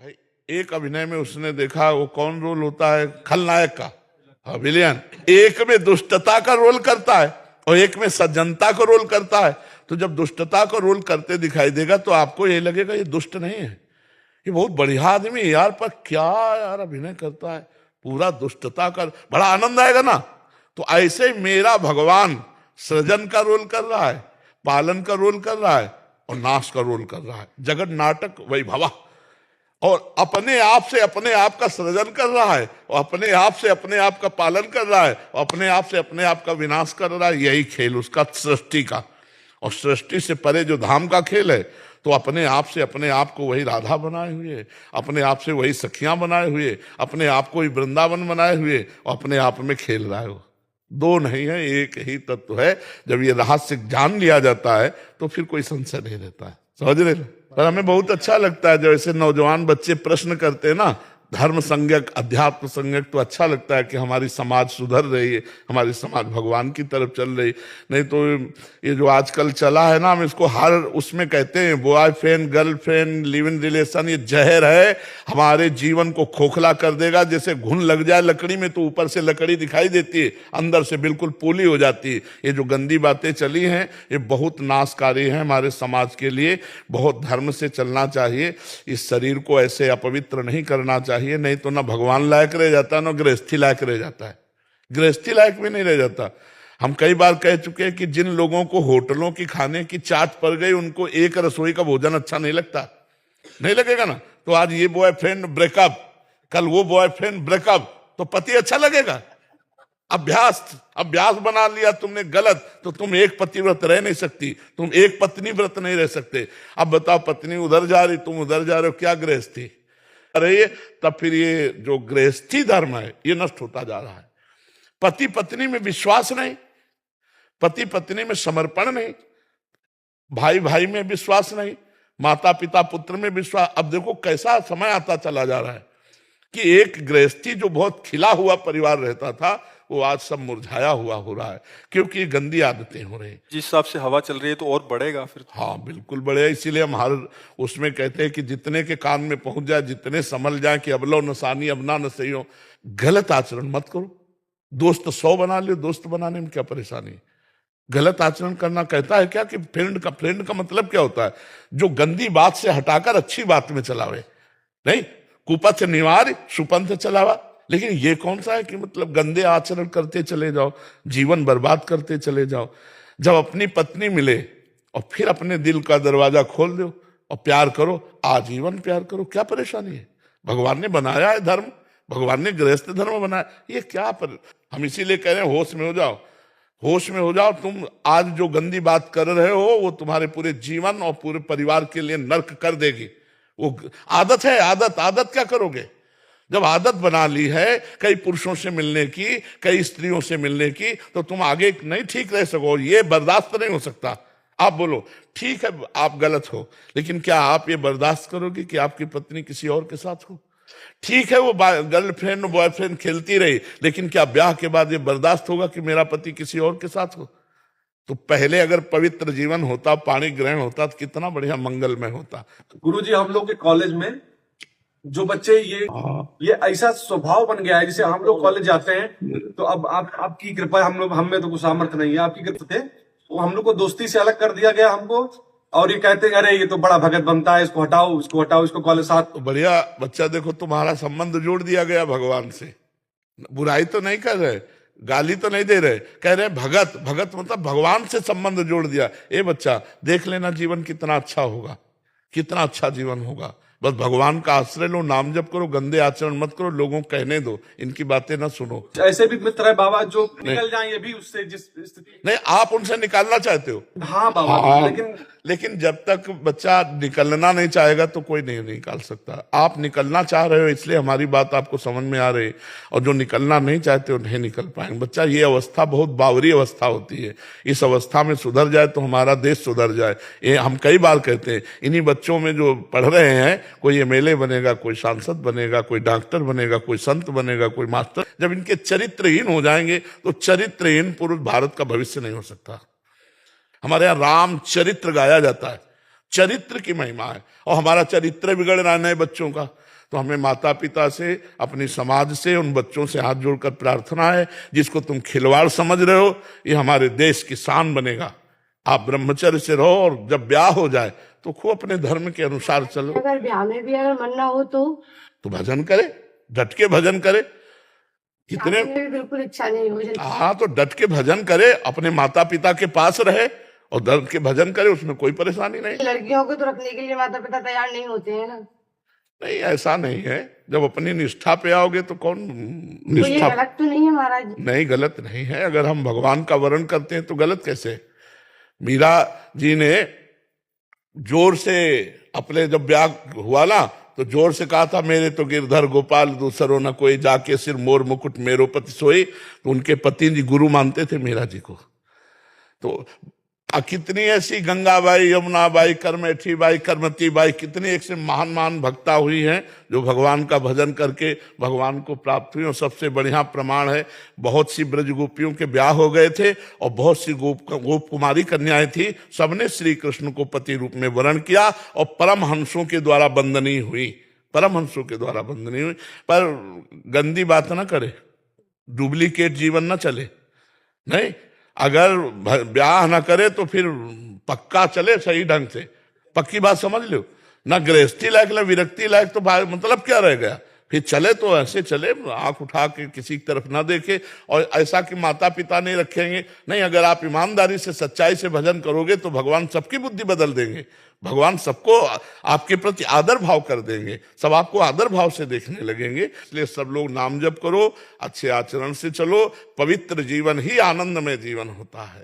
भाई एक अभिनय में उसने देखा, वो कौन रोल होता है खलनायक का, हाँ विलियन, एक में दुष्टता का रोल करता है और एक में सज्जनता का रोल करता है। तो जब दुष्टता का रोल करते दिखाई देगा तो आपको ये लगेगा ये दुष्ट नहीं है, ये बहुत बढ़िया आदमी है यार, पर क्या यार अभिनय करता है, पूरा दुष्टता का, बड़ा आनंद आएगा ना। तो ऐसे मेरा भगवान सृजन का रोल कर रहा है, पालन का रोल कर रहा है और नाश का रोल कर रहा है, जगत नाटक वैभवा, और अपने आप से अपने आप का सृजन कर रहा है और अपने आप से अपने आप का पालन कर रहा है और अपने आप से अपने आप का विनाश कर रहा है। यही खेल उसका सृष्टि का, और सृष्टि से परे जो धाम का खेल है, तो अपने आप से अपने आप को वही राधा बनाए हुए, अपने आप से वही सखियां बनाए हुए, अपने आप को ही वृंदावन बनाए हुए और अपने आप में खेल रहा है। वो दो नहीं है, एक ही तत्व है। जब ये रहस्य जान लिया जाता है तो फिर कोई संशय नहीं रहता है, समझ रहे। पर हमें बहुत अच्छा लगता है जब ऐसे नौजवान बच्चे प्रश्न करते हैं ना, धर्म संज्ञक अध्यात्म संज्ञक, तो अच्छा लगता है कि हमारी समाज सुधर रही है, हमारी समाज भगवान की तरफ चल रही। नहीं तो ये जो आजकल चला है ना, हम इसको हर उसमें कहते हैं boyfriend girlfriend live in relation, ये जहर है, हमारे जीवन को खोखला कर देगा। जैसे घुन लग जाए लकड़ी में तो ऊपर से लकड़ी दिखाई देती है, अंदर से बिल्कुल पोली हो जाती है। ये जो गंदी बातें चली हैं ये बहुत नाशकारी है हमारे समाज के लिए। बहुत धर्म से चलना चाहिए, इस शरीर को ऐसे अपवित्र नहीं करना चाहिए, नहीं तो ना भगवान लायक रह जाता है ना गृहस्थी लायक रह जाता है, गृहस्थी लायक भी नहीं रह जाता। हम कई बार कह चुके हैं कि जिन लोगों को होटलों की खाने की चाट पड़ गई, उनको एक रसोई का भोजन अच्छा नहीं लगता, नहीं लगेगा ना। तो आज ये बॉयफ्रेंड ब्रेकअप, कल वो बॉयफ्रेंड ब्रेकअप, तो पति अच्छा लगेगा। अभ्यास बना लिया तुमने गलत, तो तुम एक पतिव्रत रह नहीं सकती, तुम एक पत्नी व्रत नहीं रह सकते। अब बताओ, पत्नी उधर जा रही, तुम उधर जा रहे हो, क्या गृहस्थी रही, तब फिर ये जो गृहस्थी धर्म है ये नष्ट होता जा रहा है। पति पत्नी में विश्वास नहीं, पति पत्नी में समर्पण नहीं, भाई भाई में विश्वास नहीं, माता पिता पुत्र में विश्वास। अब देखो कैसा समय आता चला जा रहा है कि एक गृहस्थी जो बहुत खिला हुआ परिवार रहता था, वो आज सब मुरझाया हुआ हो रहा है, क्योंकि गंदी आदतें हो रही हैं। जिस हिसाब से हवा चल रही है तो और बढ़ेगा फिर। हाँ बिल्कुल बढ़ेगा। इसीलिए हम हर उसमें कहते हैं कि जितने के कान में पहुंच जाए, जितने संभल जाए कि अबलो नसानी अबना न सही हो, गलत आचरण मत करो। दोस्त 100 बना लो, दोस्त बनाने में क्या परेशानी। गलत आचरण करना कहता है क्या कि फ्रेंड का मतलब क्या होता है, जो गंदी बात से हटाकर अच्छी बात में चलावे, नहीं कुपथ निवार सुपंथ चलावा। लेकिन ये कौन सा है कि मतलब गंदे आचरण करते चले जाओ, जीवन बर्बाद करते चले जाओ। जब अपनी पत्नी मिले और फिर अपने दिल का दरवाजा खोल दो और प्यार करो, आजीवन प्यार करो, क्या परेशानी है। भगवान ने बनाया है धर्म, भगवान ने गृहस्थ धर्म बनाया, ये क्या पर। हम इसीलिए कह रहे हैं होश में हो जाओ, होश में हो जाओ। तुम आज जो गंदी बात कर रहे हो वो तुम्हारे पूरे जीवन और पूरे परिवार के लिए नर्क कर देगी। वो आदत है, आदत क्या करोगे जब आदत बना ली है कई पुरुषों से मिलने की, कई स्त्रियों से मिलने की, तो तुम आगे नहीं ठीक रह सको। ये बर्दाश्त नहीं हो सकता। आप बोलो ठीक है आप गलत हो, लेकिन क्या आप ये बर्दाश्त करोगे कि आपकी पत्नी किसी और के साथ हो। ठीक है वो गर्लफ्रेंड बॉयफ्रेंड खेलती रही, लेकिन क्या ब्याह के बाद ये बर्दाश्त होगा कि मेरा पति किसी और के साथ हो। तो पहले अगर पवित्र जीवन होता, पाणी ग्रहण होता, तो कितना बढ़िया मंगलमय होता। गुरुजी हम लोग के कॉलेज में जो बच्चे ये ऐसा स्वभाव बन गया है, जैसे हम लोग कॉलेज जाते हैं तो अब आपकी कृपा, हम में तो कुछ सामर्थ्य नहीं है, आपकी कृपा थे तो हम लोग को दोस्ती से अलग कर दिया गया हमको। और ये कहते हैं अरे ये तो बड़ा भगत बनता है, इसको हटाओ इसको हटाओ, इसको कॉलेज साथ। तो बढ़िया बच्चा, देखो तुम्हारा संबंध जोड़ दिया गया भगवान से। बुराई तो नहीं कर रहे, गाली तो नहीं दे रहे, कह रहे भगत मतलब भगवान से संबंध जोड़ दिया। ए बच्चा देख लेना जीवन कितना अच्छा होगा, कितना अच्छा जीवन होगा। बस भगवान का आश्रय लो, नाम जप करो, गंदे आचरण मत करो, लोगों को कहने दो, इनकी बातें ना सुनो। ऐसे भी मित्र है बाबा जो निकल जाए, ये भी उससे जिस स्थिति नहीं आप उनसे निकालना चाहते हो। हाँ बाबा हाँ, लेकिन जब तक बच्चा निकलना नहीं चाहेगा तो कोई नहीं निकाल सकता। आप निकलना चाह रहे हो इसलिए हमारी बात आपको समझ में आ रही है, और जो निकलना नहीं चाहते वो नहीं निकल पाएंगे। बच्चा ये अवस्था बहुत बावरी अवस्था होती है, इस अवस्था में सुधर जाए तो हमारा देश सुधर जाए। ये हम कई बार कहते हैं। इन्हीं बच्चों में जो पढ़ रहे हैं, कोई एमएलए बनेगा, कोई सांसद बनेगा, कोई डॉक्टर बनेगा, कोई संत बनेगा, कोई मास्टर। जब इनके चरित्रहीन हो जाएंगे तो चरित्रहीन पुरुष भारत का भविष्य नहीं हो सकता। हमारे यहाँ राम चरित्र गाया जाता है, चरित्र की महिमा है, और हमारा चरित्र बिगड़ रहा है नए बच्चों का। तो हमें माता पिता से, अपनी समाज से, उन बच्चों से हाथ जोड़कर प्रार्थना है, जिसको तुम खिलवाड़ समझ रहे हो, ये हमारे देश की शान बनेगा। आप ब्रह्मचर्य से रहो और जब ब्याह हो जाए तो खूब अपने धर्म के अनुसार चलो। अगर ब्याह में भी अगर मन ना हो तो भजन करे, डट के भजन करे। कितने शादी में भी बिल्कुल इच्छा नहीं हो जाती। हाँ, तो डट के भजन करे, अपने माता पिता के पास रहे और डट के भजन करे, उसमें कोई परेशानी नहीं। लड़कियों को तो रखने के लिए माता पिता तैयार नहीं होते हैं ना। नहीं, ऐसा नहीं है। जब अपनी निष्ठा पे आओगे तो कौन तो ये निष्ठा गलत तो नहीं है महाराज? नहीं, गलत नहीं है। अगर हम भगवान का वर्ण करते हैं तो गलत कैसे? मीरा जी ने जोर से अपने जब ब्याह हुआ ना तो जोर से कहा था, मेरे तो गिरधर गोपाल दूसरो न कोई, जाके सिर मोर मुकुट मेरो पति सोई। तो उनके पति जी गुरु मानते थे मीरा जी को। तो कितनी ऐसी गंगाबाई, यमुनाबाई, करमेठी बाई, करमती बाई, कितनी एक से महान महान भक्ता हुई हैं जो भगवान का भजन करके भगवान को प्राप्त हुई। और सबसे बढ़िया प्रमाण है, बहुत सी ब्रज गोपियों के ब्याह हो गए थे और बहुत सी गोप कुमारी कन्याएं थी, सबने श्री कृष्ण को पति रूप में वरण किया और परमहंसों के द्वारा बंदनी हुई, परमहंसों के द्वारा बंदनी हुई। पर गंदी बात ना करे, डुप्लीकेट जीवन ना चले। नहीं, अगर ब्याह ना करे तो फिर पक्का चले सही ढंग से, पक्की बात समझ लो ना। गृहस्थी लायक ना विरक्ति लायक तो मतलब क्या रह गया? फिर चले तो ऐसे चले, आंख उठा के किसी की तरफ ना देखे। और ऐसा कि माता पिता नहीं रखेंगे, नहीं, अगर आप ईमानदारी से, सच्चाई से भजन करोगे तो भगवान सबकी बुद्धि बदल देंगे। भगवान सबको आपके प्रति आदर भाव कर देंगे, सब आपको आदर भाव से देखने लगेंगे। इसलिए सब लोग नाम जप करो, अच्छे आचरण से चलो, पवित्र जीवन ही आनंदमय जीवन होता है।